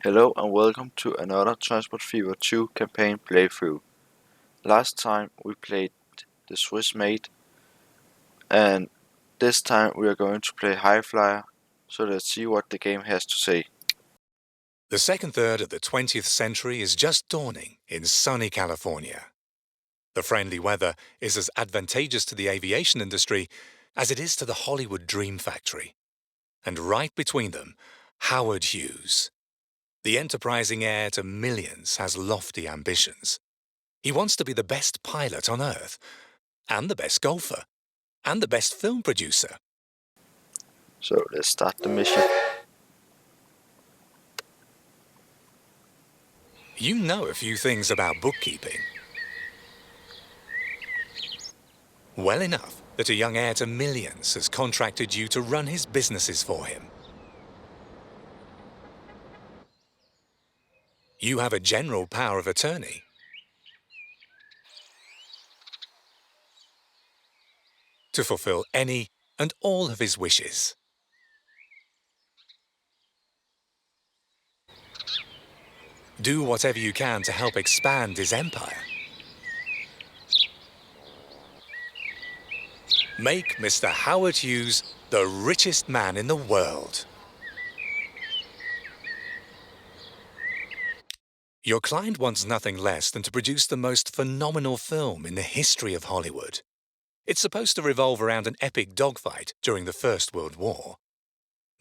Hello and welcome to another Transport Fever 2 campaign playthrough. Last time we played the Swiss Mate, and this time we are going to play High Flyer, so let's see what the game has to say. The second third of the 20th century is just dawning in sunny California. The friendly weather is as advantageous to the aviation industry as it is to the Hollywood dream factory. And right between them, Howard Hughes. The enterprising heir to millions has lofty ambitions. He wants to be the best pilot on Earth, and the best golfer, and the best film producer. So let's start the mission. You know a few things about bookkeeping. Well enough that a young heir to millions has contracted you to run his businesses for him. You have a general power of attorney. To fulfill any and all of his wishes. Do whatever you can to help expand his empire. Make Mr. Howard Hughes the richest man in the world. Your client wants nothing less than to produce the most phenomenal film in the history of Hollywood. It's supposed to revolve around an epic dogfight during the First World War.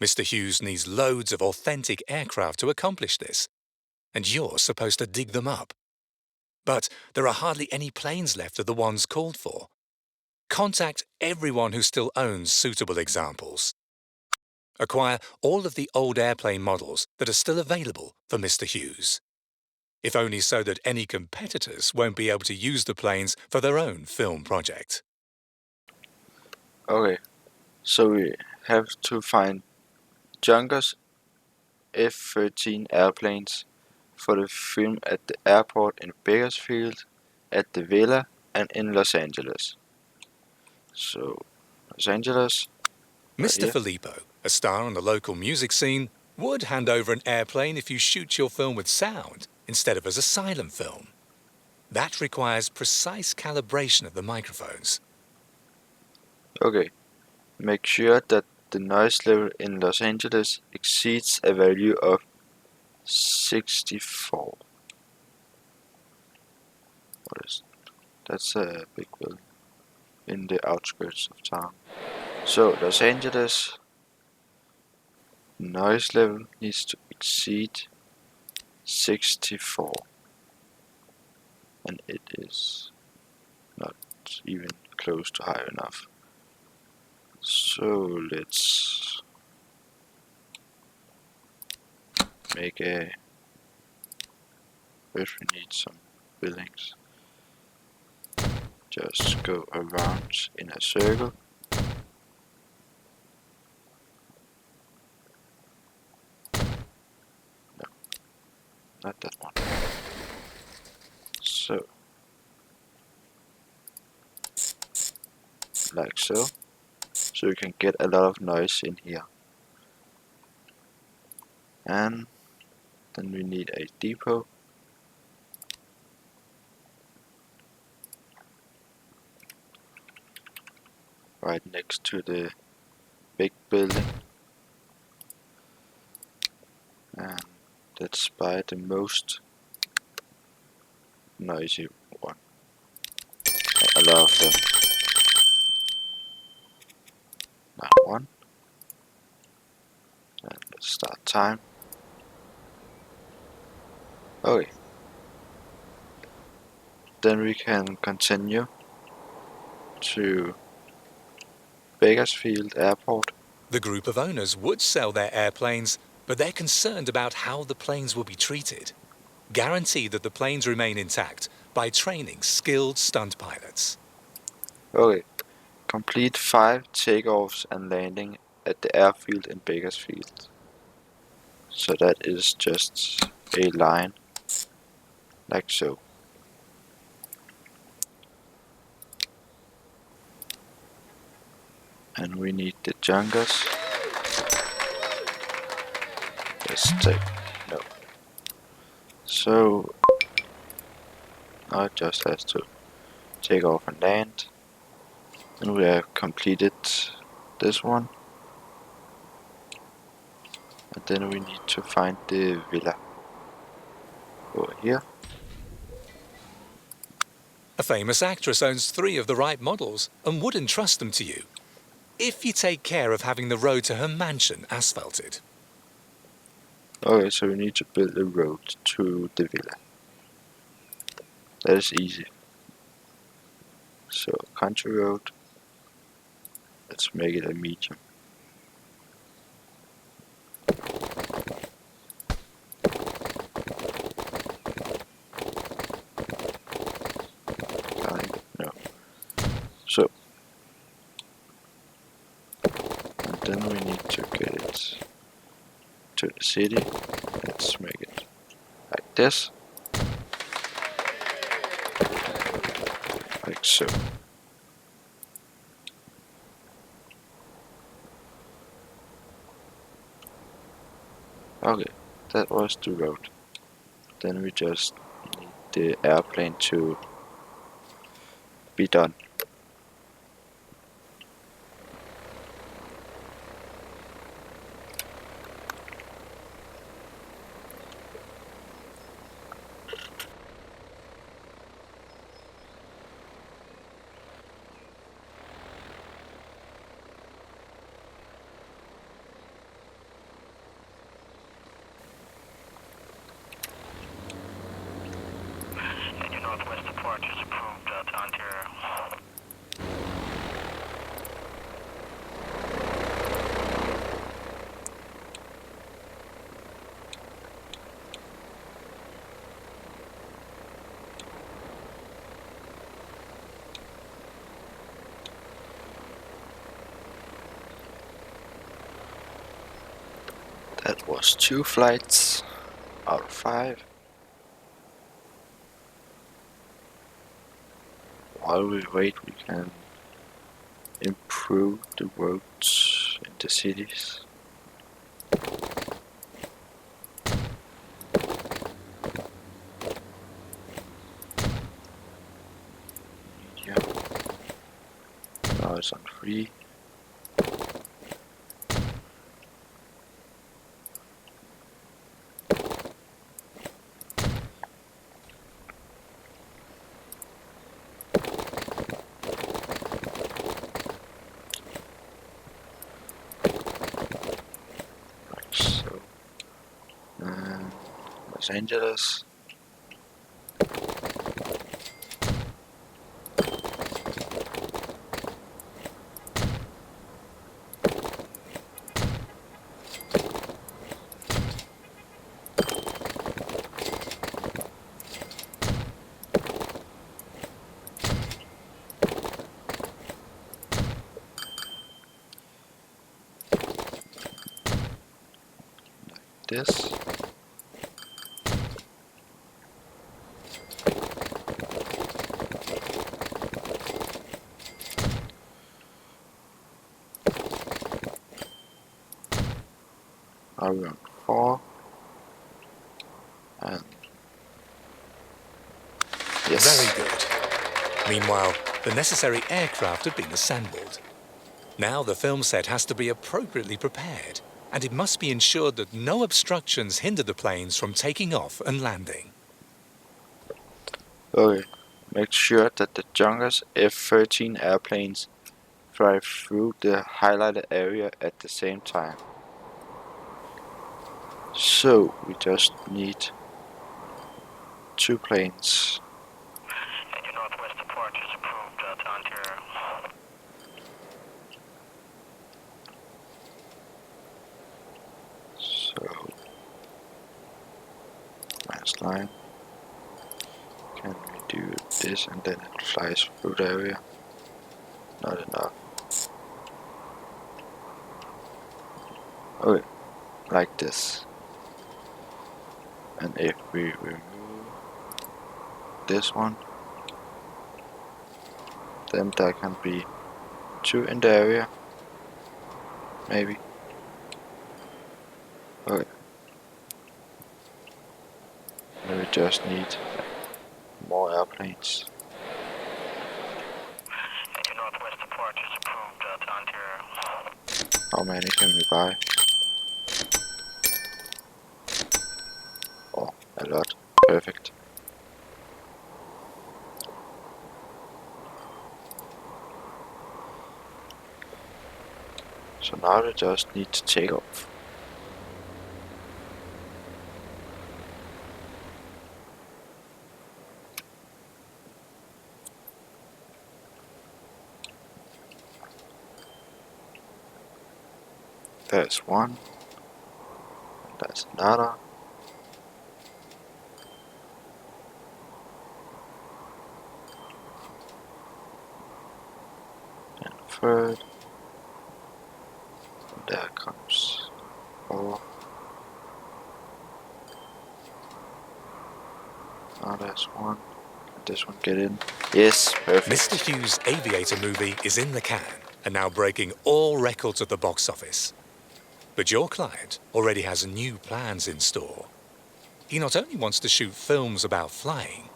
Mr. Hughes needs loads of authentic aircraft to accomplish this, and you're supposed to dig them up. But there are hardly any planes left of the ones called for. Contact everyone who still owns suitable examples. Acquire all of the old airplane models that are still available for Mr. Hughes, if only so that any competitors won't be able to use the planes for their own film project. Okay, so we have to find Junkers F-13 airplanes for the film at the airport in Bakersfield, at the Villa, and in Los Angeles. So, Los Angeles. Mr. Here. Filippo, a star on the local music scene, would hand over an airplane if you shoot your film with sound instead of as a silent film. That requires precise calibration of the microphones. Okay, make sure that the noise level in Los Angeles exceeds a value of 64. What is that's a big building in the outskirts of town. So Los Angeles noise level needs to exceed 64, and it is not even close to high enough. So let's make a if we need some buildings. Just go around in a circle. No, not that one. So, like so. So you can get a lot of noise in here. And then we need a depot. Right next to the big building. And let's buy the most noisy one. A lot of them. Now one. And let's start time. Okay. Then we can continue to Bakersfield Airport. The group of owners would sell their airplanes, but they're concerned about how the planes will be treated. Guarantee that the planes remain intact by training skilled stunt pilots. Okay. Complete 5 takeoffs and landing at the airfield in Bakersfield. So that is just a line, like so. And we need the junkers. Let's take, no, So now it just has to take off and land. And we have completed this one. And then we need to find the villa over here. A famous actress owns 3 of the right models and would entrust them to you, if you take care of having the road to her mansion asphalted. Okay, so we need to build a road to the villa. That is easy. So, country road. Let's make it a medium. No. So, and then we need to get it to the city. Let's make it like this. Like so. Okay, that was the road. Then we just need the airplane to be done. Northwest approach is approved to Ontario. That was 2 flights out of 5. While we wait, we can improve the roads in the cities. Media. Now it's on 3. Like so. Los Angeles. This. Now we're on 4. And yes. Very good. Meanwhile, the necessary aircraft have been assembled. Now the film set has to be appropriately prepared, and it must be ensured that no obstructions hinder the planes from taking off and landing. Okay. Make sure that the Junkers F-13 airplanes fly through the highlighted area at the same time. So we just need 2 planes. Your Northwest approach is approved to Ontario. So last line. Can we do this and then it flies through the area? Not enough. Okay, like this. And if we remove this one, then there can be 2 in the area. Maybe. Okay. we just need more airplanes. Your northwest departure is approved to Ontario. How many can we buy? Oh, a lot. Perfect. So now we just need to take off. There's one, and there's another. And third. And there comes four. Now there's one. Can this one get in? Yes, perfect. Mr. Hughes' Aviator movie is in the can and now breaking all records at the box office. But your client already has new plans in store. He not only wants to shoot films about flying,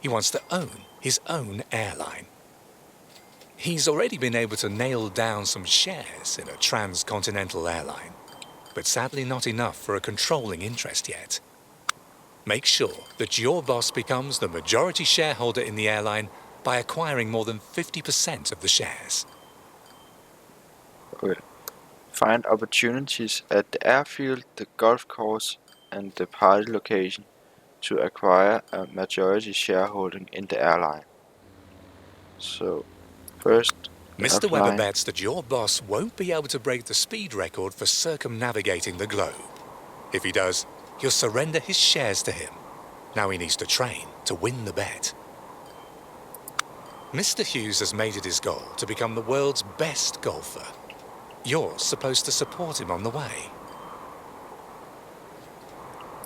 he wants to own his own airline. He's already been able to nail down some shares in a transcontinental airline, but sadly not enough for a controlling interest yet. Make sure that your boss becomes the majority shareholder in the airline by acquiring more than 50% of the shares. Okay. Find opportunities at the airfield, the golf course, and the party location to acquire a majority shareholding in the airline. So, first, Mr. Weber airline. bets that your boss won't be able to break the speed record for circumnavigating the globe. If he does, he'll surrender his shares to him. Now he needs to train to win the bet. Mr. Hughes has made it his goal to become the world's best golfer. You're supposed to support him on the way.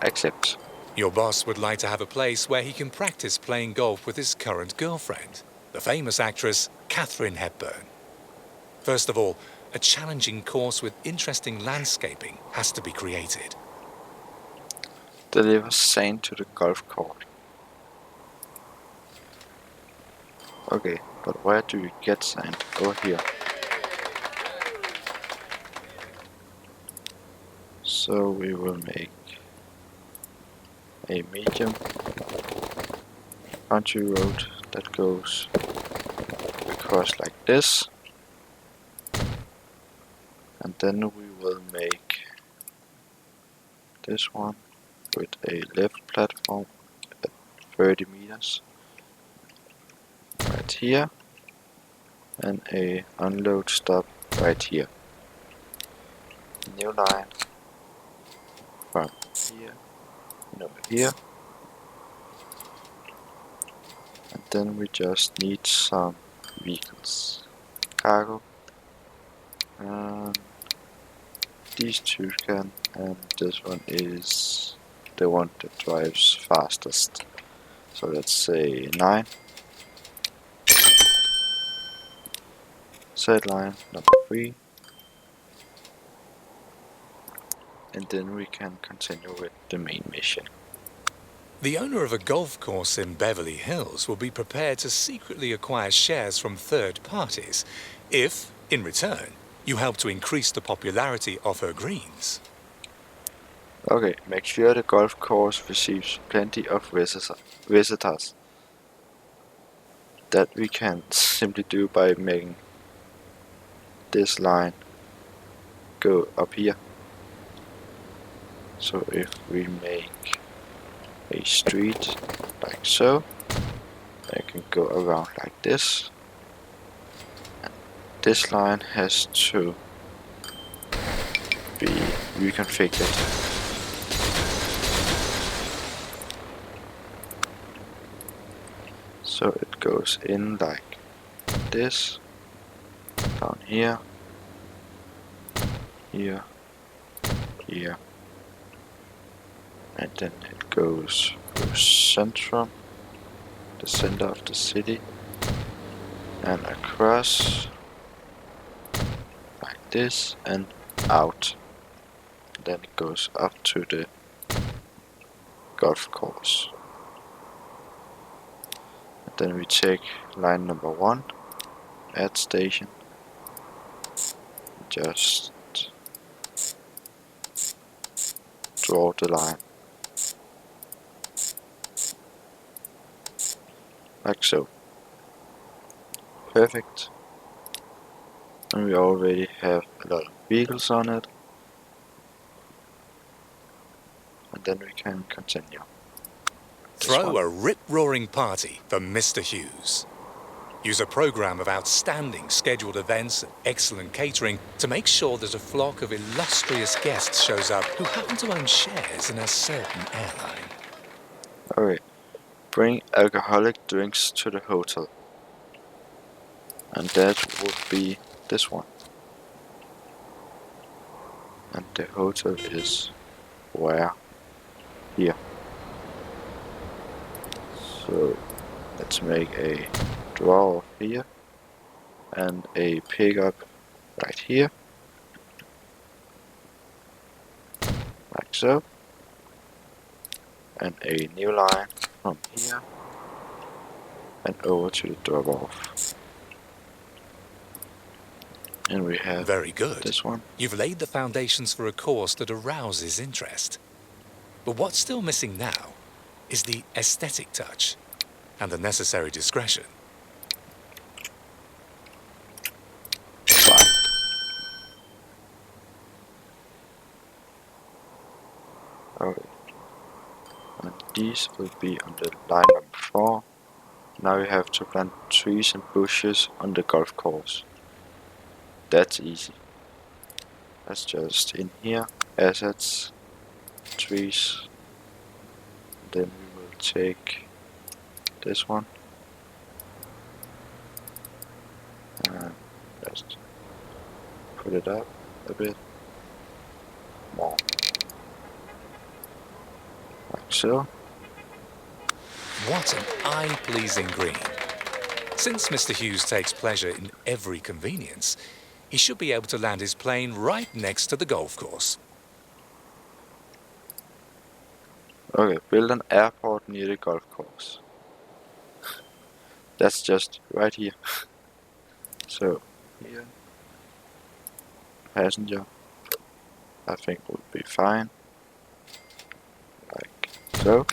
Accept. Your boss would like to have a place where he can practice playing golf with his current girlfriend, the famous actress Katharine Hepburn. First of all, a challenging course with interesting landscaping has to be created. Deliver sand to the golf court. Okay, but where do we get sand? Over here. So we will make a medium country road that goes across like this, and then we will make this one with a left platform at 30 meters right here, and a unload stop right here. New line from here and over here, and then we just need some vehicles, cargo, and these two can, and this one is the one that drives fastest. So let's say 9. Set line number 3. And then we can continue with the main mission. The owner of a golf course in Beverly Hills will be prepared to secretly acquire shares from third parties if, in return, you help to increase the popularity of her greens. Okay, make sure the golf course receives plenty of visitors. That we can simply do by making this line go up here. So if we make a street like so, I can go around like this, and this line has to be reconfigured. So it goes in like this, down here, here, here, and then it goes through Centrum, the center of the city, and across like this and out. Then it goes up to the golf course. And then we take line number 1, add station, just draw the line, like so. Perfect. And we already have a lot of vehicles on it. And then we can continue. Throw a rip-roaring party for Mr. Hughes. Use a program of outstanding scheduled events and excellent catering to make sure that a flock of illustrious guests shows up who happen to own shares in a certain airline. Okay. Bring alcoholic drinks to the hotel. And that would be this one. And the hotel is where? Here. So let's make a draw off here and a pickup right here, like so, and a new line from here and over to the drop off. And we have Very good. this one. You've laid the foundations for a course that arouses interest. But what's still missing now is the aesthetic touch and the necessary discretion. Fine. Okay. And these will be on the line number 4. Now we have to plant trees and bushes on the golf course. That's easy. That's just in here, assets, trees. Then we will take this one and just put it up a bit more, like so. What an eye-pleasing green. Since Mr. Hughes takes pleasure in every convenience, he should be able to land his plane right next to the golf course. Okay, build an airport near the golf course. That's just right here. So, here, passenger, I think would be fine. Like so.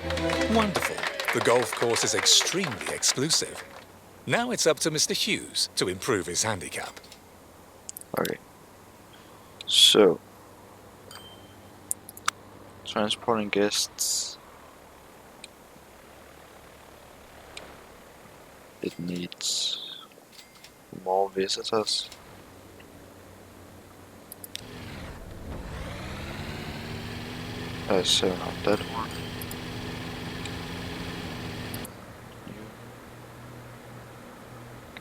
Wonderful. The golf course is extremely exclusive. Now it's up to Mr. Hughes to improve his handicap. Okay. So, transporting guests. It needs more visitors. So not that one.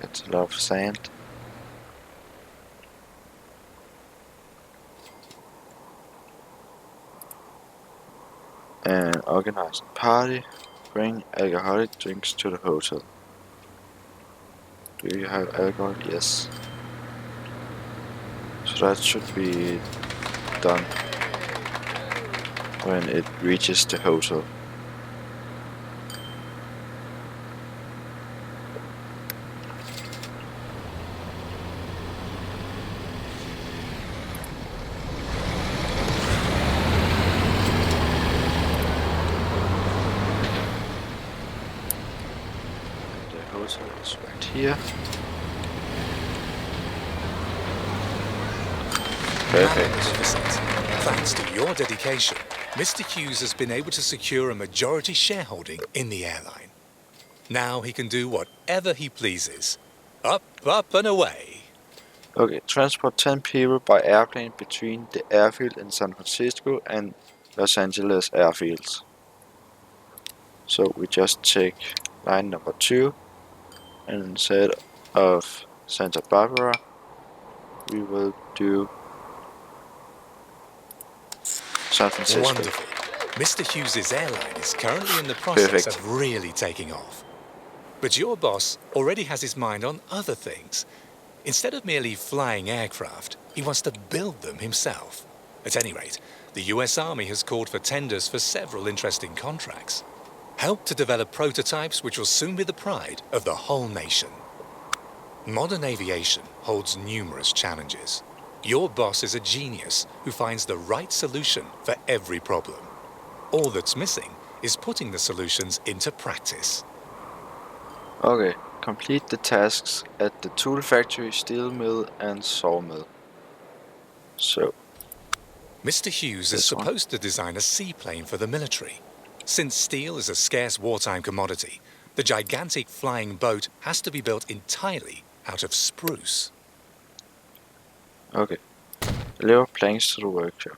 Gets a lot of sand. And organize a party. Bring alcoholic drinks to the hotel. Do you have alcohol? Yes. So that should be done when it reaches the hotel. The hotel is right here. Perfect. Magnificent. Thanks to your dedication, Mr. Hughes has been able to secure a majority shareholding in the airline. Now he can do whatever he pleases. Up, up and away. Okay, transport 10 people by airplane between the airfield in San Francisco and Los Angeles airfields. So we just take line number 2, and instead of Santa Barbara, we will do San Francisco. Wonderful. Mr. Hughes' airline is currently in the process Perfect. of really taking off. But your boss already has his mind on other things. Instead of merely flying aircraft, he wants to build them himself. At any rate, the US Army has called for tenders for several interesting contracts. Help to develop prototypes which will soon be the pride of the whole nation. Modern aviation holds numerous challenges. Your boss is a genius who finds the right solution for every problem. All that's missing is putting the solutions into practice. Okay, complete the tasks at the tool factory, steel mill and sawmill. So, Mr. Hughes is this one. supposed to design a seaplane for the military. Since steel is a scarce wartime commodity, the gigantic flying boat has to be built entirely out of spruce. Okay, deliver planks to the workshop.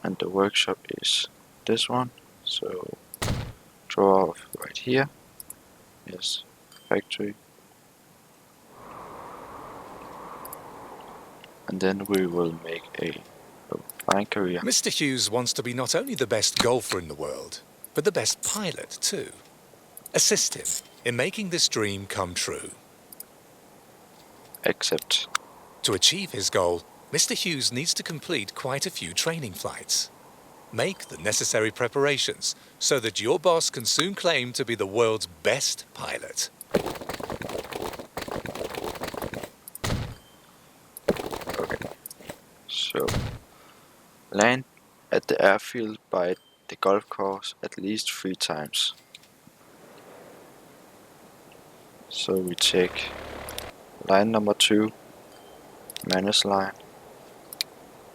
And the workshop is this one, so draw off right here. Yes, factory. And then we will make a flying career. Mr. Hughes wants to be not only the best golfer in the world, but the best pilot too. Assist him in making this dream come true. Accept. To achieve his goal, Mr. Hughes needs to complete quite a few training flights. Make the necessary preparations so that your boss can soon claim to be the world's best pilot. Okay. So, land at the airfield by the golf course at least 3 times. So we take line number 2, manage line,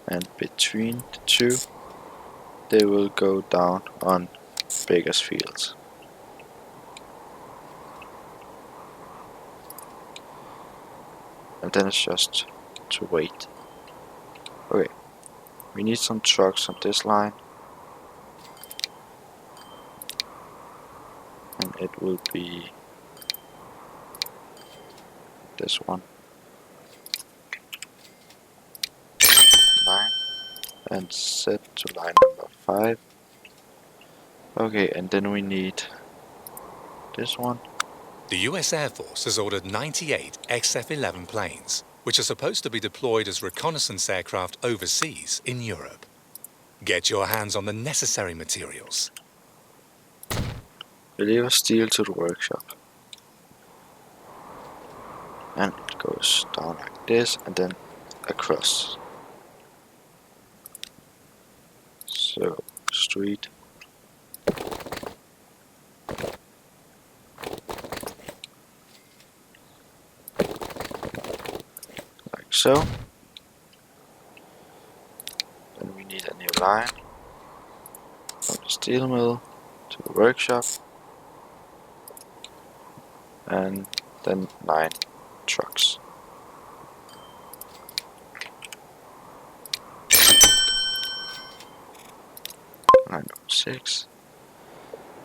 and between the two they will go down on Bakersfield. And then it's just to wait. Okay, we need some trucks on this line, and it will be this one. 9 and set to line number 5. Okay, and then we need this one. The US Air Force has ordered 98 XF-11 planes, which are supposed to be deployed as reconnaissance aircraft overseas in Europe. Get your hands on the necessary materials. Deliver steel to the workshop. And it goes down like this and then across. So, street. Like so. Then we need a new line. From the steel mill to the workshop. And then 9 trucks. Line number 6.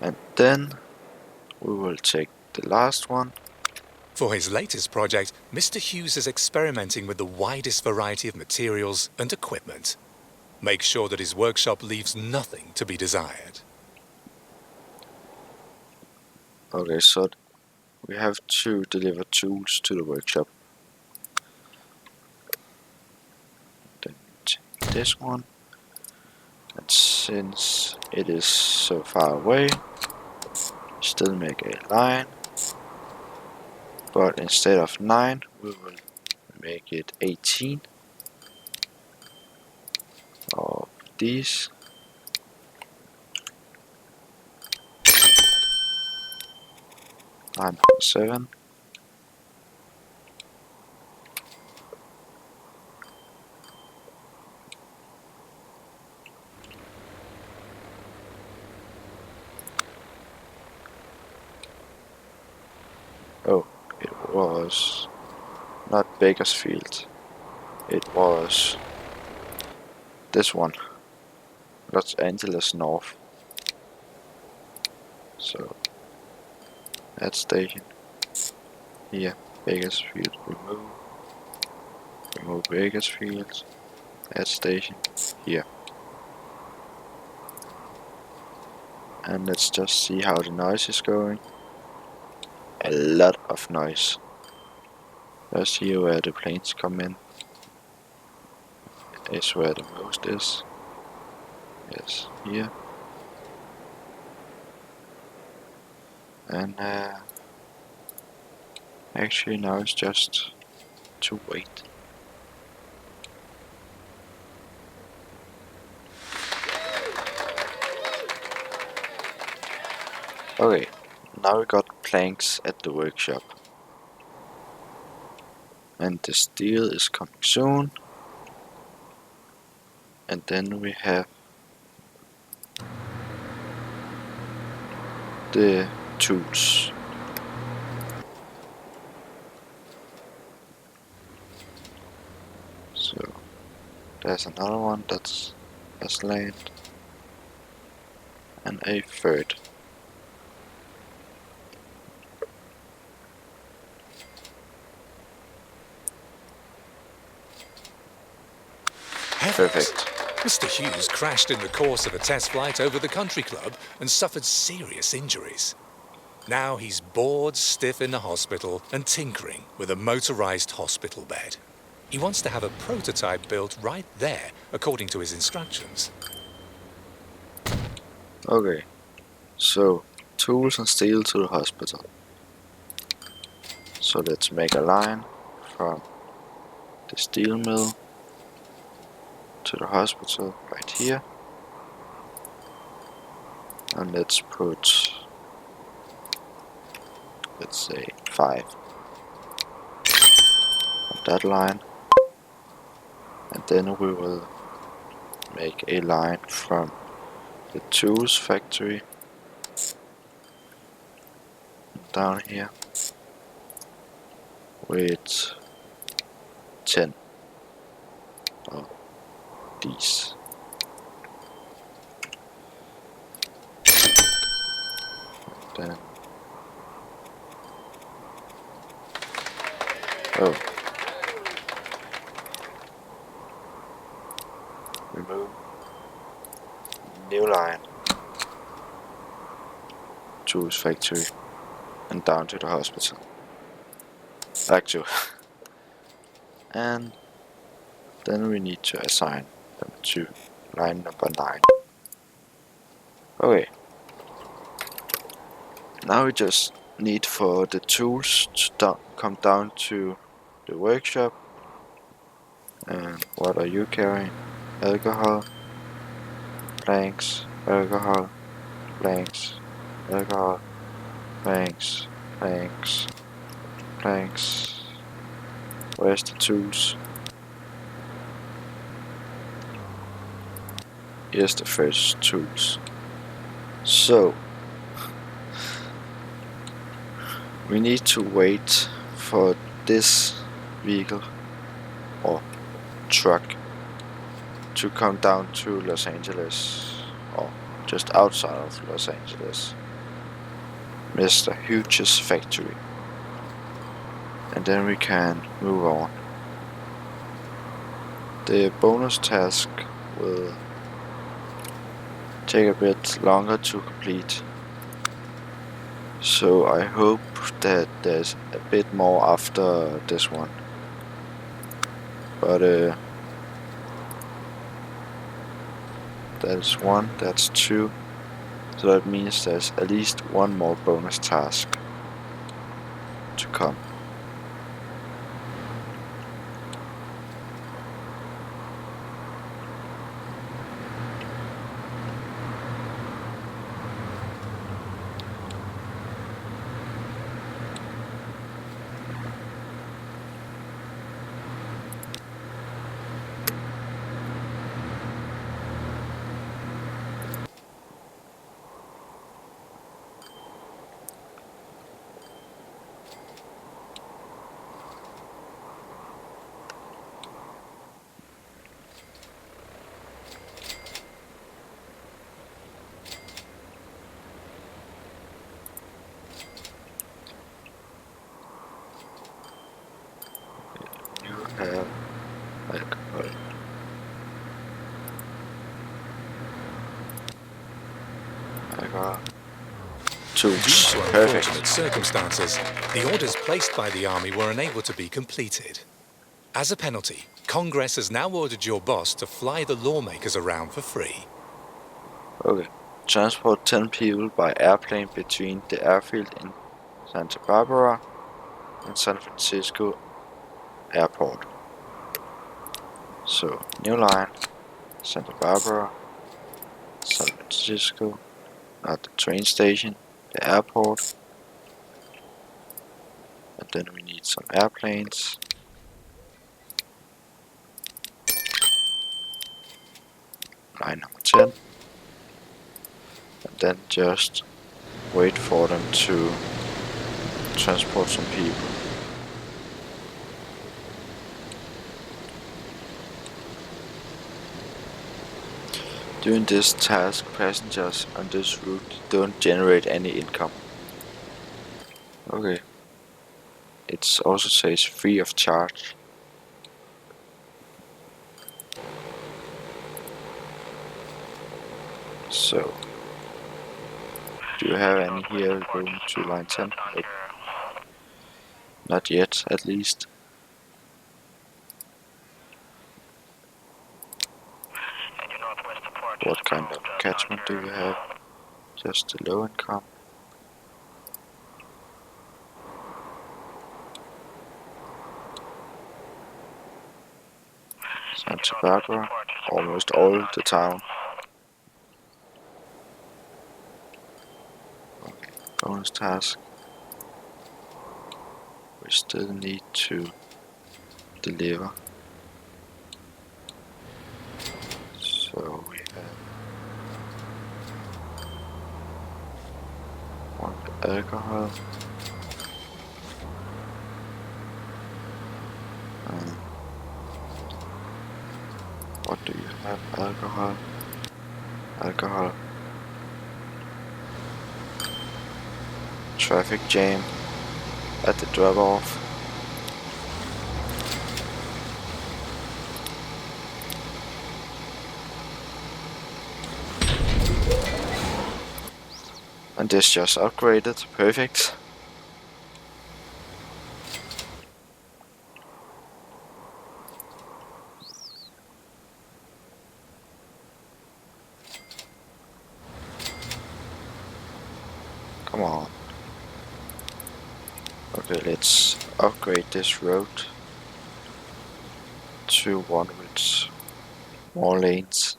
And then we will take the last one. For his latest project, Mr. Hughes is experimenting with the widest variety of materials and equipment. Make sure that his workshop leaves nothing to be desired. Okay, so we have to deliver tools to the workshop. Then take this one. And since it is so far away, still make a line. But instead of 9, we will make it 18 of these. Line 7. Oh, it was not Bakersfield. It was this one, Los Angeles North. So add station here, Bakersfield, remove Bakersfield, add station here. And let's just see how the noise is going. A lot of noise. Let's see where the planes come in. is where the most is. Yes, here. And actually now it's just to wait. Okay, now we got planks at the workshop. And the steel is coming soon. And then we have the tools. So there's another one that's has land. And a third. Heavens! Perfect. Mr. Hughes crashed in the course of a test flight over the country club and suffered serious injuries. Now he's bored stiff in the hospital and tinkering with a motorized hospital bed. He wants to have a prototype built right there, according to his instructions. Okay, so tools and steel to the hospital. So let's make a line from the steel mill to the hospital right here. And let's put, let's say 5 on that line. And then we will make a line from the tools factory down here with 10 of these. And then remove new line, tools factory, and down to the hospital. Back to. And then we need to assign them to line number 9. Okay. Now we just need for the tools to come down to the workshop. And what are you carrying? Alcohol, planks, alcohol, planks, alcohol, planks, planks, planks. Where's the tools? Here's the first tools. So we need to wait for this vehicle or truck to come down to Los Angeles, or just outside of Los Angeles, Mr. Hughes' factory, and then we can move on. The bonus task will take a bit longer to complete, so I hope that there's a bit more after this one. But that's 1, that's 2, so that means there's at least one more bonus task to come. Have alcohol. Alcohol. Due Tools. to Perfect. unfortunate circumstances, the orders placed by the army were unable to be completed. As a penalty, Congress has now ordered your boss to fly the lawmakers around for free. Okay. Transport 10 people by airplane between the airfield in Santa Barbara and San Francisco Airport. So, new line, Santa Barbara, San Francisco, not the train station, the airport. And then we need some airplanes. Line number 10. And then just wait for them to transport some people. During this task, passengers on this route don't generate any income. Okay. It also says free of charge. So, do you have any here going to line 10? Nope. Not yet, at least. What kind of catchment do you have? Just the low income. Santa Barbara, almost all the town. Okay, bonus task. We still need to deliver. So we have one alcohol. What do you have? Alcohol. Alcohol. Traffic jam at the drop-off. And this just upgraded. Perfect. Come on. Okay, let's upgrade this road to one with more lanes.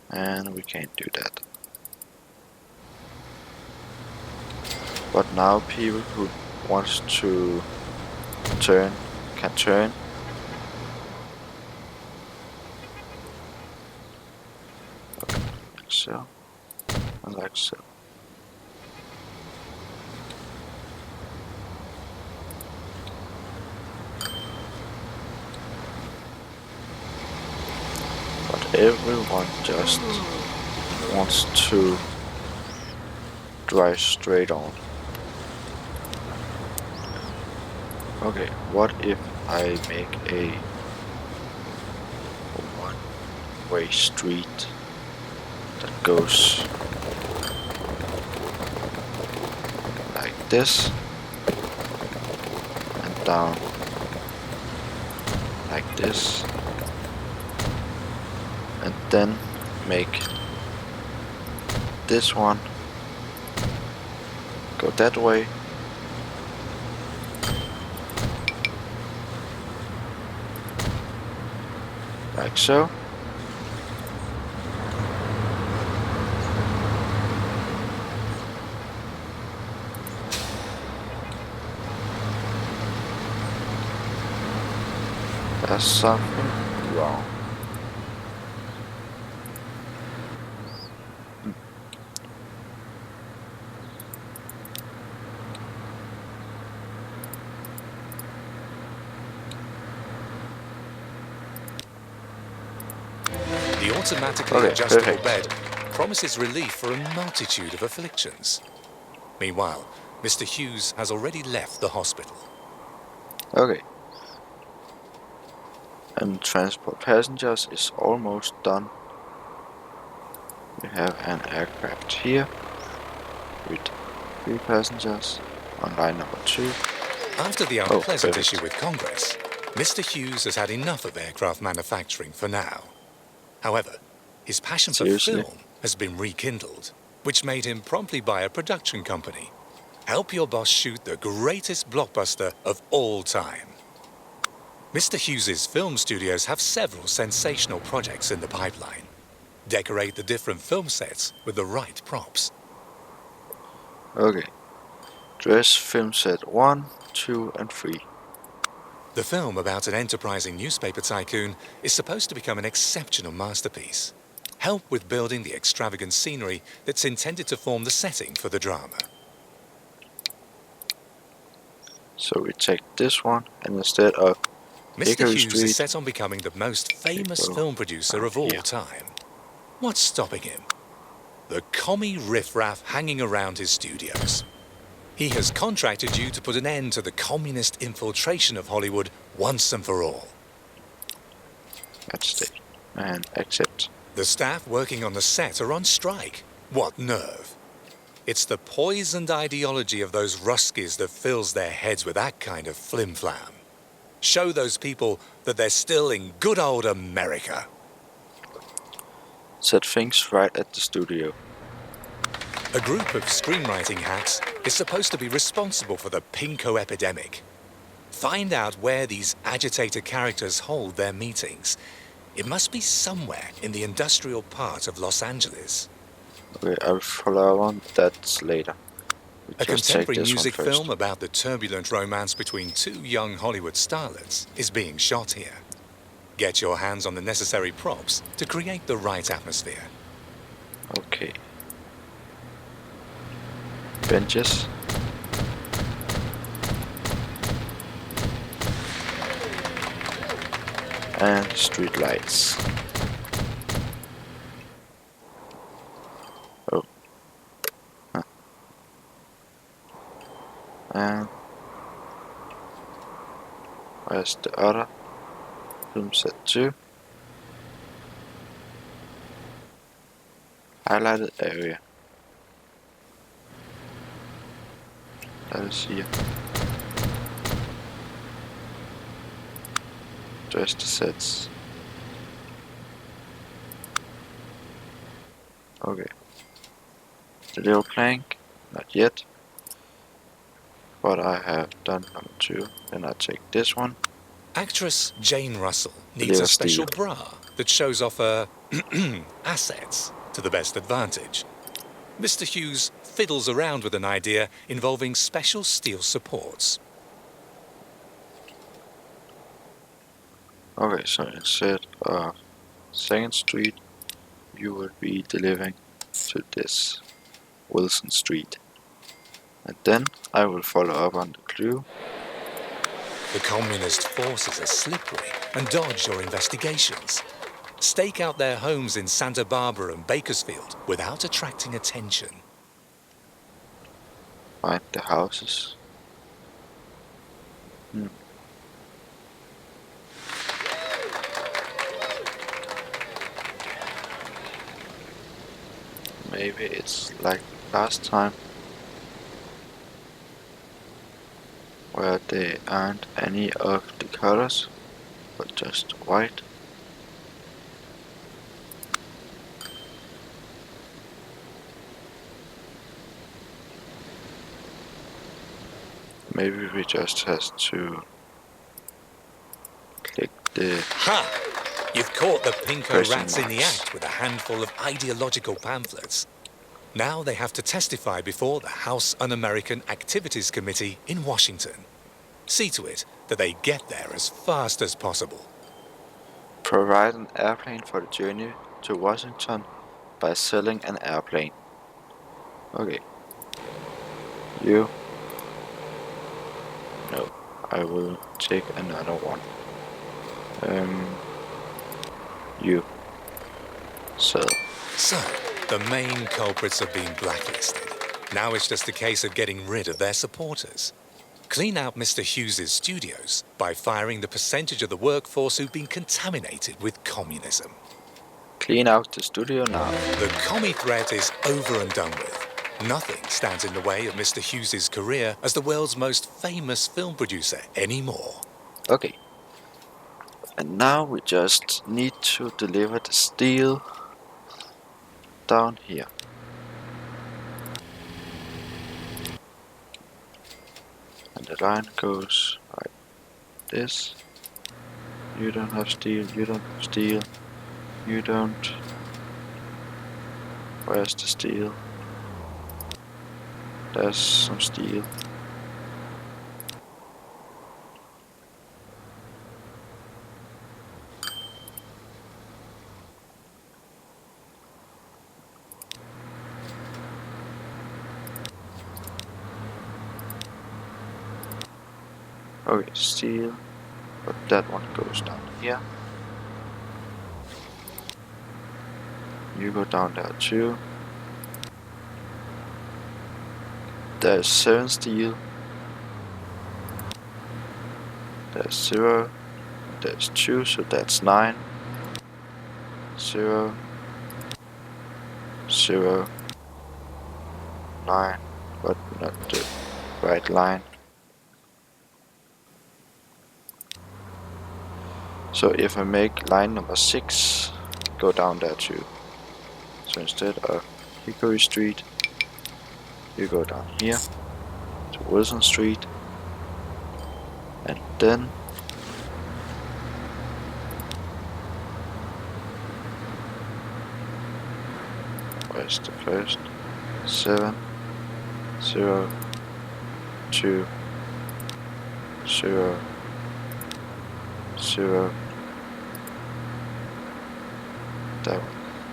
And we can't do that. But now people who wants to turn can turn. Okay, like so. And like so. But everyone just wants to drive straight on. Okay, what if I make a one-way street that goes like this and down like this, and then make this one go that way. Like so. There's something wrong. The automatically adjustable bed promises relief for a multitude of afflictions. Meanwhile, Mr. Hughes has already left the hospital. Okay. And transport passengers is almost done. We have an aircraft here with 3 passengers on line number 2. After the unpleasant issue with Congress, Mr. Hughes has had enough of aircraft manufacturing for now. However, his passion for Seriously? film has been rekindled, which made him promptly buy a production company. Help your boss shoot the greatest blockbuster of all time. Mr. Hughes's film studios have several sensational projects in the pipeline. Decorate the different film sets with the right props. Okay. Dress film set 1, 2 and 3. The film about an enterprising newspaper tycoon is supposed to become an exceptional masterpiece. Help with building the extravagant scenery that's intended to form the setting for the drama. So we take this one, and instead of Mr. Hickory Hughes is Street, set on becoming the most famous go film producer down of all here. time. What's stopping him? The commie riffraff hanging around his studios. He has contracted you to put an end to the communist infiltration of Hollywood once and for all. Let's stay. And accept. The staff working on the set are on strike. What nerve! It's the poisoned ideology of those Ruskies that fills their heads with that kind of flim-flam. Show those people that they're still in good old America. Set things right at the studio. A group of screenwriting hacks is supposed to be responsible for the pinko epidemic. Find out where these agitator characters hold their meetings. It must be somewhere in the industrial part of Los Angeles. Okay, I will follow on that later. We A just take contemporary this one music first. film about the turbulent romance between two young Hollywood starlets is being shot here. Get your hands on the necessary props to create the right atmosphere. Okay. Benches. And street lights. Oh. Huh. And where's the other film set 2? Highlighted area. That is here. Dress the sets. Okay. The little plank, not yet. But I have done number 2. Then I take this one. Actress Jane Russell needs Little a special steel. bra that shows off her assets to the best advantage. Mr. Hughes fiddles around with an idea involving special steel supports. Okay, so instead of 2nd Street, you will be delivering to this Wilson Street. And then I will follow up on the clue. The communist forces are slippery and dodge your investigations. Stake out their homes in Santa Barbara and Bakersfield without attracting attention. Find the houses. Maybe it's like last time, where there aren't any of the colors, but just white. Maybe we just have to click the Ha! You've caught the pinko Question rats in the marks. act with a handful of ideological pamphlets. Now they have to testify before the House Un-American Activities Committee in Washington. See to it that they get there as fast as possible. provide an airplane for the journey to Washington by selling an airplane. Okay. You. No, I will take another one. You. Sell. So, the main culprits have been blacklisted. Now it's just a case of getting rid of their supporters. Clean out Mr. Hughes's studios by firing the percentage of the workforce who've been contaminated with communism. Clean out the studio now. The commie threat is over and done with. Nothing stands in the way of Mr. Hughes's career as the world's most famous film producer anymore. Okay. And now we just need to deliver the steel down here. And the line goes like this. You don't have steel, you don't have steel, you don't. Where's the steel? There's some steel. Okay, steel, but that one goes down here. You go down there too. There's 7 steel. There's 0. There's 2, so that's 9. 0. 0. 9. But not the right line. So if I make line number 6, go down there too. So instead of Hickory Street, you go down here to Wilson Street, and then where's the first? 7, 0, 2, 0, 0.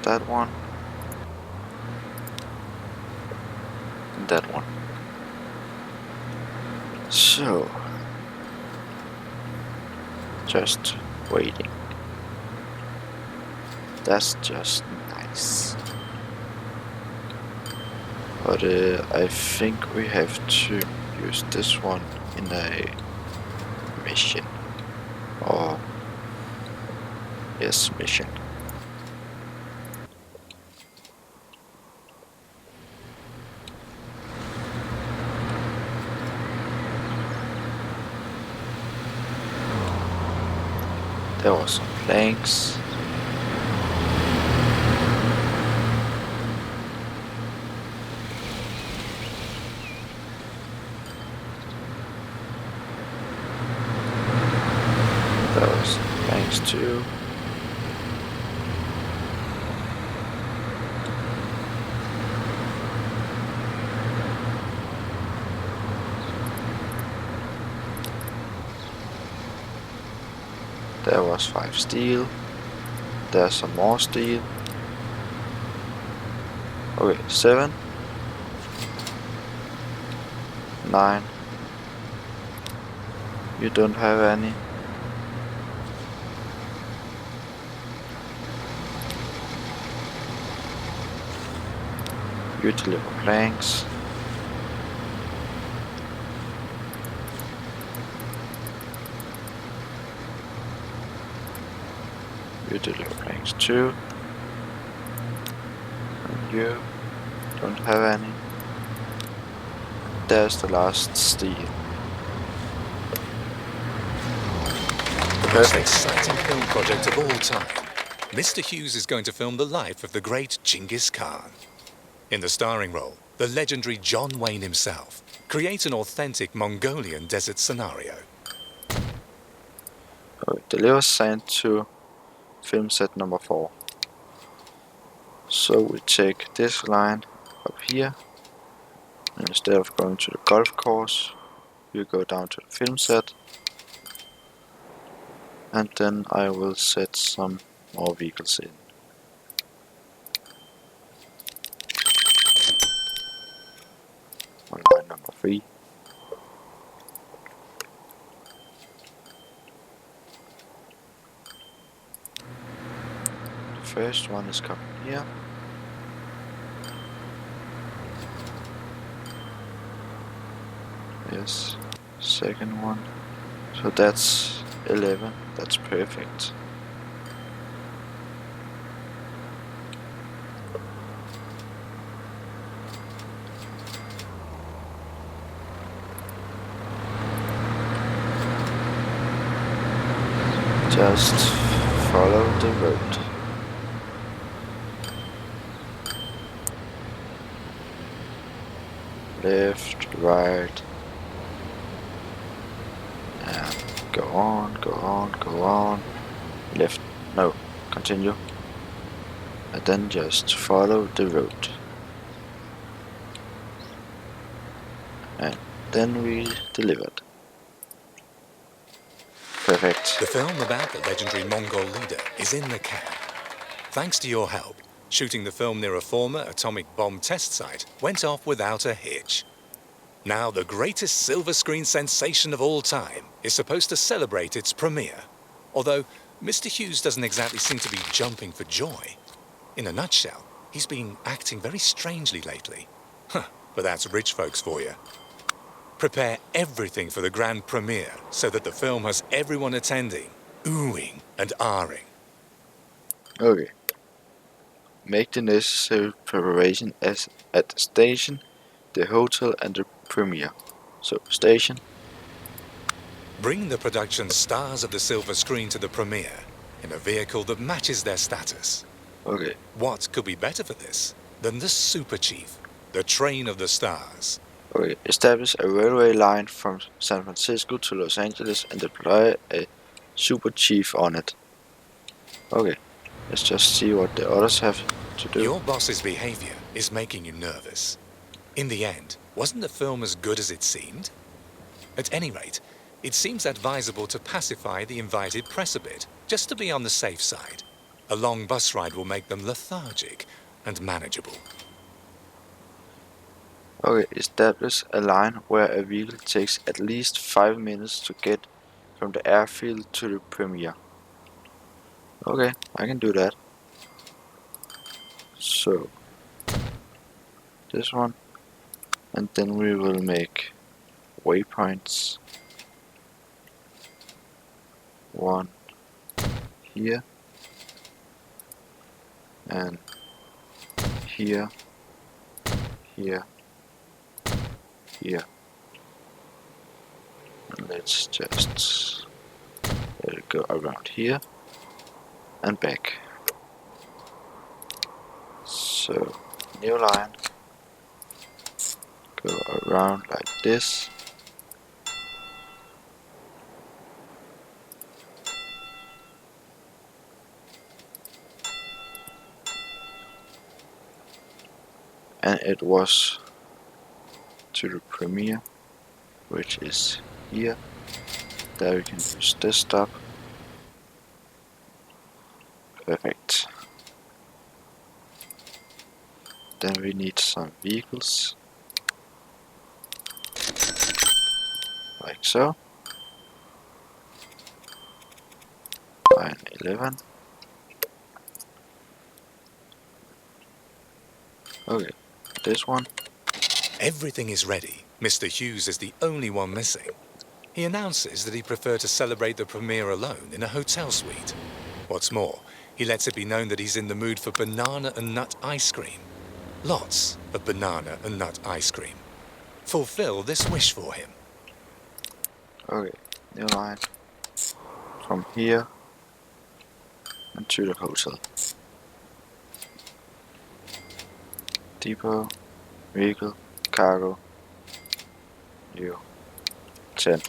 That one, and that one. So, just waiting. That's just nice. But I think we have to use this one in a mission. Or yes, mission. There were some planks. There was some planks too. There was 5 steel. There's some more steel. Okay, 7. 9. You don't have any. You deliver planks. You deliver planks too. And you don't have any. There's the last steel. The most exciting film project of all time. Mr. Hughes is going to film the life of the great Genghis Khan. In the starring role, the legendary John Wayne himself. Create an authentic Mongolian desert scenario. Deliver sand to film set number 4. So we take this line up here, and instead of going to the golf course, we go down to the film set, and then I will set some more vehicles in. On line number 3. The first one is coming here. Yes, second one. So that's 11. That's perfect. Just follow the road. Left, right, and go on, go on, go on. Left, no, continue. And then just follow the road. And then we delivered. Perfect. The film about the legendary Mongol leader is in the can. Thanks to your help, shooting the film near a former atomic bomb test site went off without a hitch. Now the greatest silver screen sensation of all time is supposed to celebrate its premiere. Although Mr. Hughes doesn't exactly seem to be jumping for joy. In a nutshell, he's been acting very strangely lately. But that's rich folks for you. Prepare everything for the grand premiere so that the film has everyone attending, oohing and ahhing. Okay. Make the necessary preparation as at the station, the hotel and the premiere. So, station. Bring the production stars of the silver screen to the premiere in a vehicle that matches their status. Okay. What could be better for this than the Super Chief, the train of the stars? Okay. Establish a railway line from San Francisco to Los Angeles and deploy a Super Chief on it. Okay. Let's just see what the others have to do. Your boss's behavior is making you nervous. In the end, wasn't the film as good as it seemed? At any rate, it seems advisable to pacify the invited press a bit, just to be on the safe side. A long bus ride will make them lethargic and manageable. Okay, establish a line where a vehicle takes at least 5 minutes to get from the airfield to the premiere. Okay, I can do that. So, this one, and then we will make waypoints. One here, and here, here, here. And let's just let it go around here and back. So, new line, go around like this. And it was to the premiere, which is here. There we can use this stop. Perfect. Then we need some vehicles, like so. Line 11. Okay, this one. Everything is ready. Mr. Hughes is the only one missing. He announces that he'd prefer to celebrate the premiere alone in a hotel suite. What's more, he lets it be known that he's in the mood for banana and nut ice cream. Lots of banana and nut ice cream. Fulfill this wish for him. Okay, new line. From here and to the hotel. Depot, vehicle, cargo, new, 10.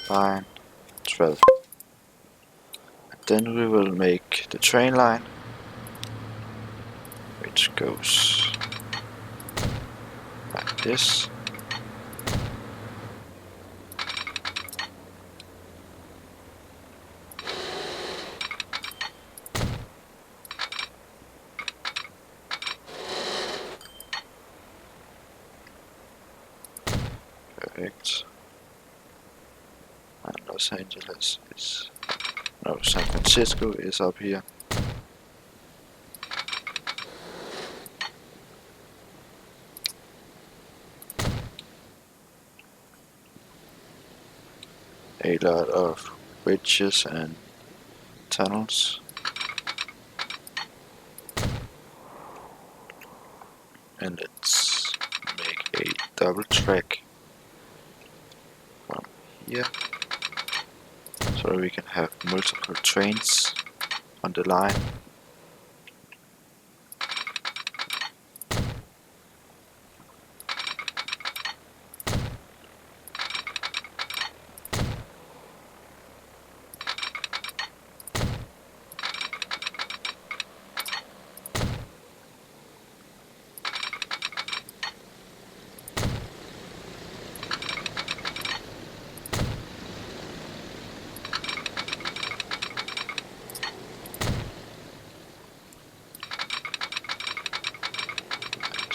Line 12. And then we will make the train line, which goes like this. Perfect. And Los Angeles is, no, San Francisco is up here. A lot of bridges and tunnels. And let's make a double track from here so we can have multiple trains on the line.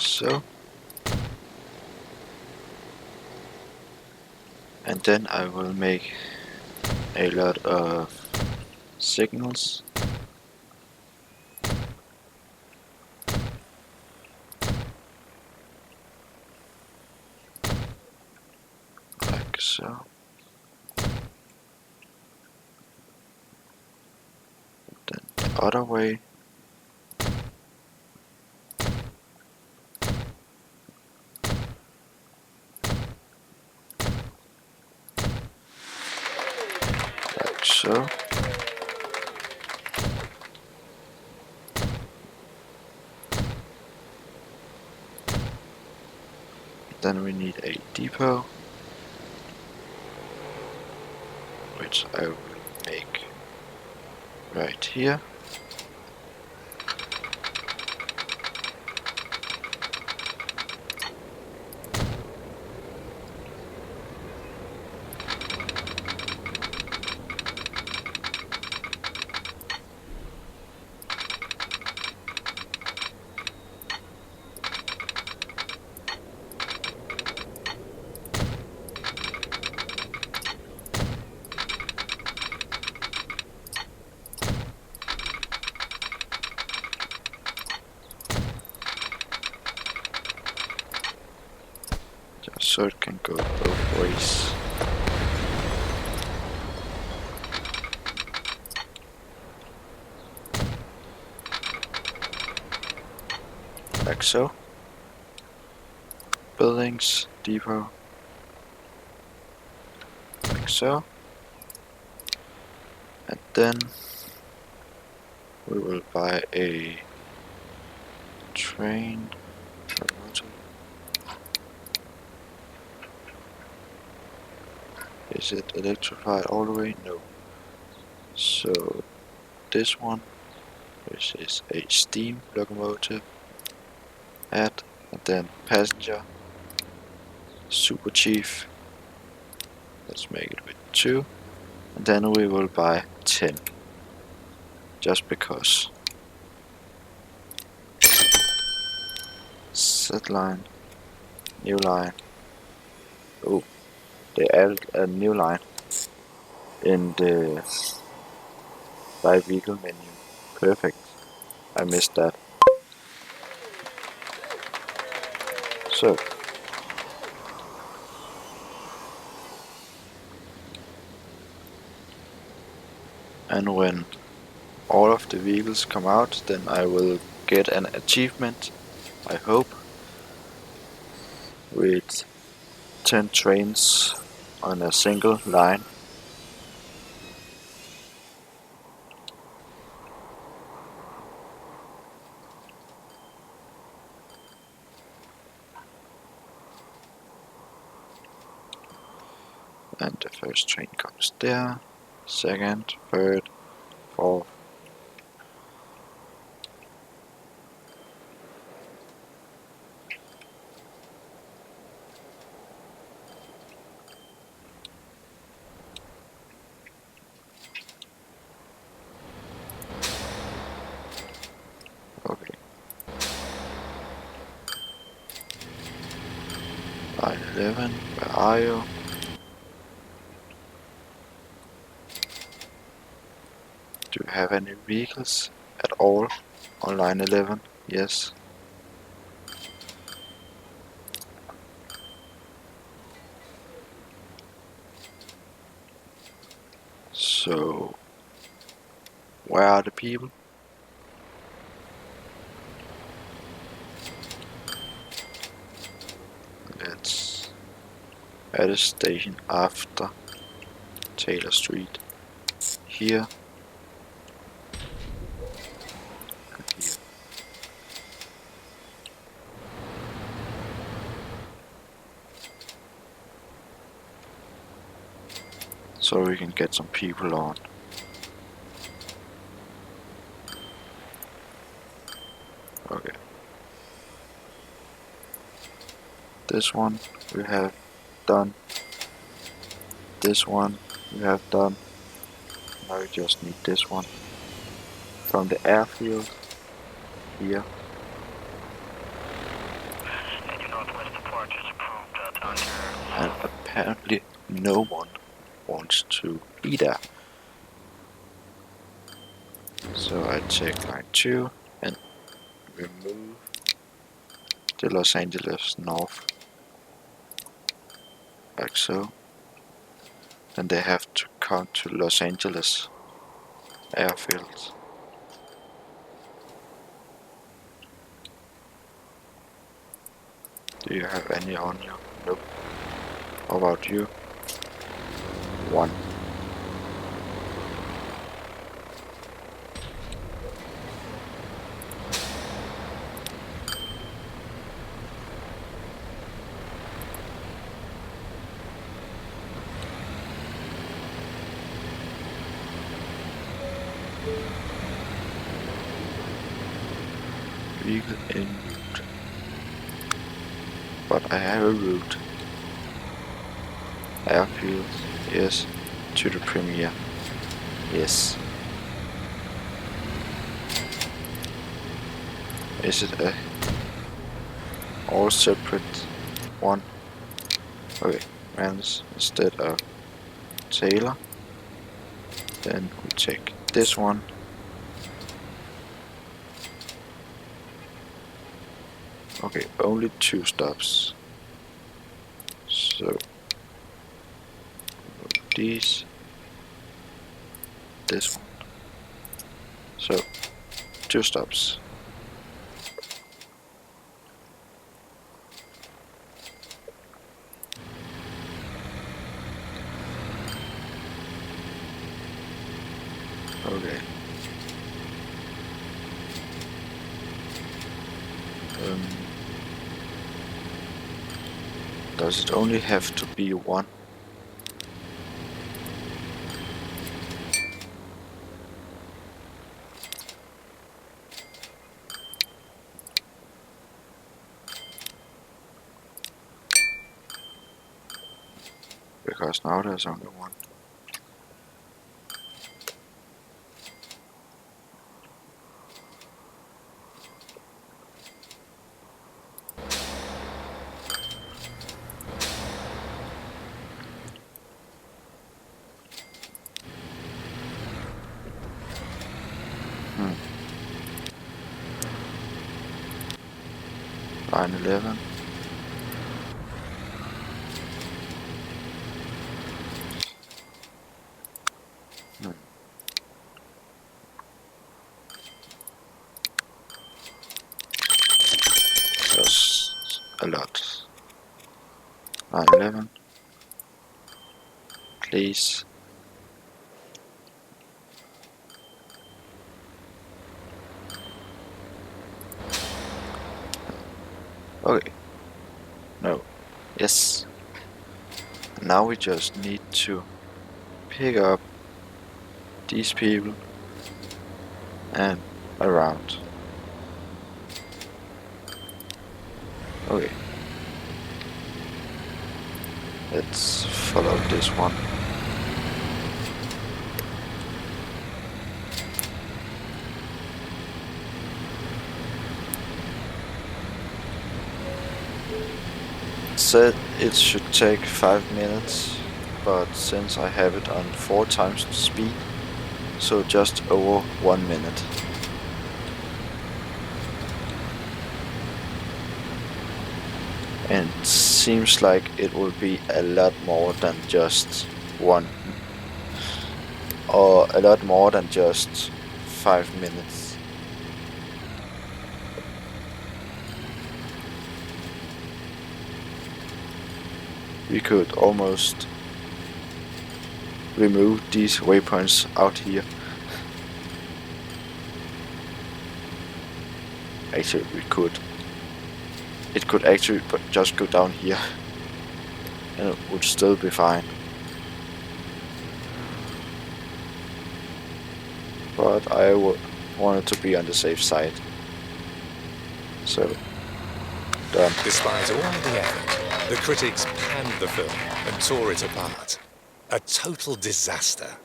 So, and then I will make a lot of signals. Like so. Then the other way. Like so. Then we need a depot, which I will make right here. Just so it can go both ways. Like so. Buildings, depot. Like so. And then we will buy a train. Is it electrified all the way? No. So this one, which is a steam locomotive, add, and then passenger, super chief. Let's make it with 2, and then we will buy 10, just because. Set line, new line. Oh, they added a new line in the buy vehicle menu. Perfect. I missed that. So, and when all of the vehicles come out, then I will get an achievement, I hope, with 10 trains on a single line. And the first train comes there, second, third, fourth. Okay. Line 11, where are you? Do you have any vehicles at all on line 11? Yes. So, where are the people? Let's add a station after Taylor Street. here and here. So we can get some people on. Okay. This one we have done. This one we have done. Now we just need this one. From the airfield here. And your northwest departure is approved to Ontario. And apparently no one wants to be there. So I take line 2 and remove the Los Angeles North, like so. Then they have to come to Los Angeles airfield. Do you have any on you? Nope. How about you? 1. Vehicle en route. But I have a route. Airfield, yes. To the premiere, yes. Is it a all separate one? Okay, Rams instead of Taylor. Then we take this one. Okay, only 2 stops. So these, this one. So 2 stops. Okay. Does it only have to be 1? Because now there's only 1. Line 11. That's a lot. Line 11. Please. Okay. No. Yes. Now we just need to pick up these people and around. Okay. Let's follow this one. Said it should take 5 minutes, but since I have it on 4 times the speed, so just over 1 minute. And it seems like it will be a lot more than just 1, or a lot more than just 5 minutes. We could almost remove these waypoints out here. Actually, we could. It could actually just go down here, and it would still be fine. But I wanted to be on the safe side. So, done. Despite all the effort, the critics panned the film and tore it apart. A total disaster.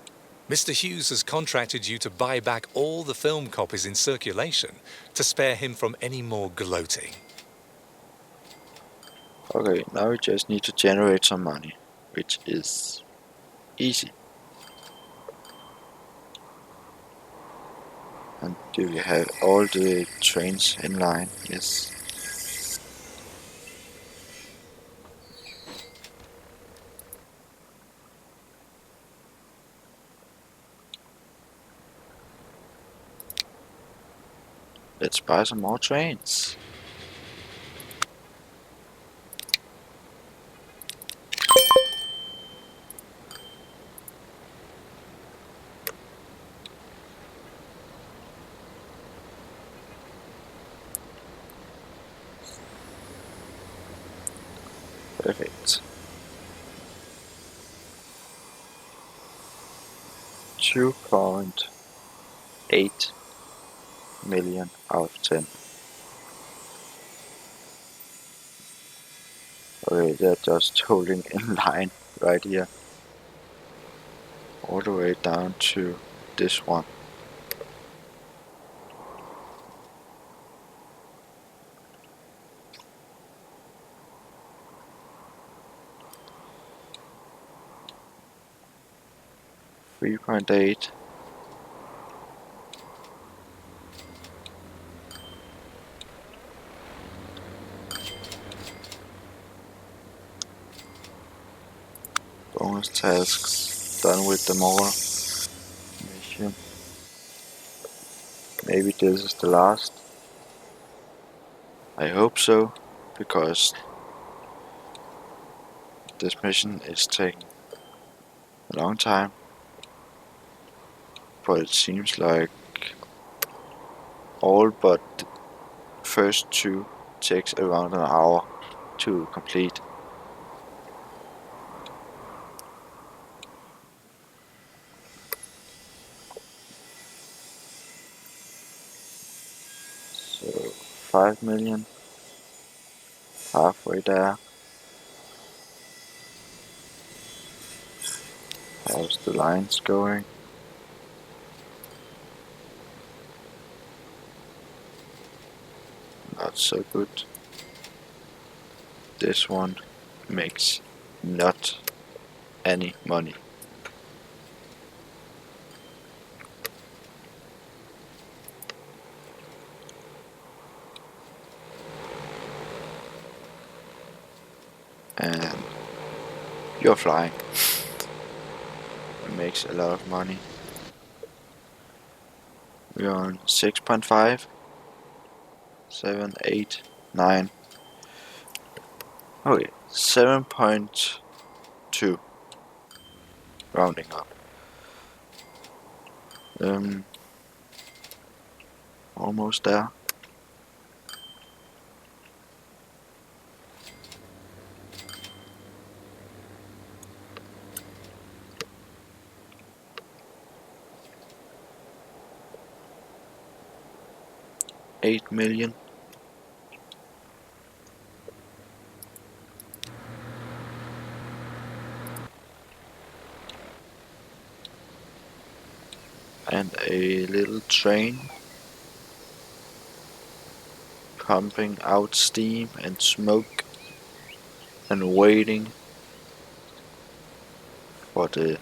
Mr. Hughes has contracted you to buy back all the film copies in circulation to spare him from any more gloating. Okay, now we just need to generate some money, which is easy. And do we have all the trains in line? Yes. Let's buy some more trains. Perfect. 2.8 million out of 10. Okay, they're just holding in line right here. All the way down to this one. $3.8. Bonus tasks done with them all. Mission. Maybe this is the last. I hope so, because this mission is taking a long time. But it seems like all but the first two takes around an hour to complete. So 5 million, halfway there. How's the lines going? Not so good. This one makes not any money. And you're flying. It makes a lot of money. We're on 6.5, 7, 8, 9. Okay, 7.2. Rounding up. Almost there. $8 million. And a little train pumping out steam and smoke and waiting for the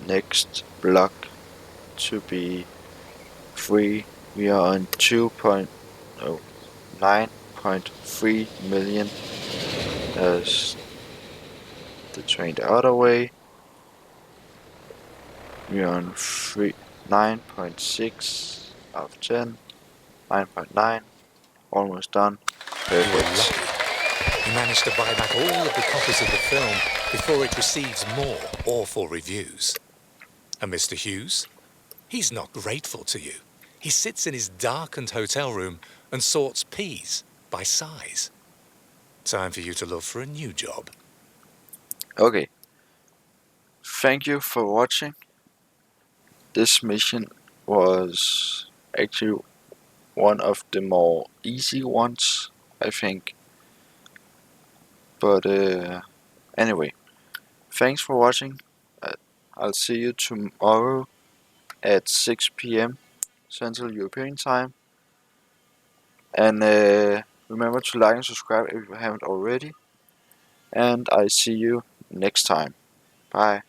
next block to be free. We are on 9.3 million. There's the train the other way. We are on 9.6 out of 10. 9.9. Almost done. You were Perfect. lucky. He managed to buy back all of the copies of the film before it receives more awful reviews. And Mr. Hughes? He's not grateful to you. He sits in his darkened hotel room and sorts peas by size. Time for you to look for a new job. Okay. Thank you for watching. This mission was actually one of the more easy ones, I think. But anyway, thanks for watching. I'll see you tomorrow at 6 p.m. Central European Time. And remember to like and subscribe if you haven't already. And I see you next time. Bye.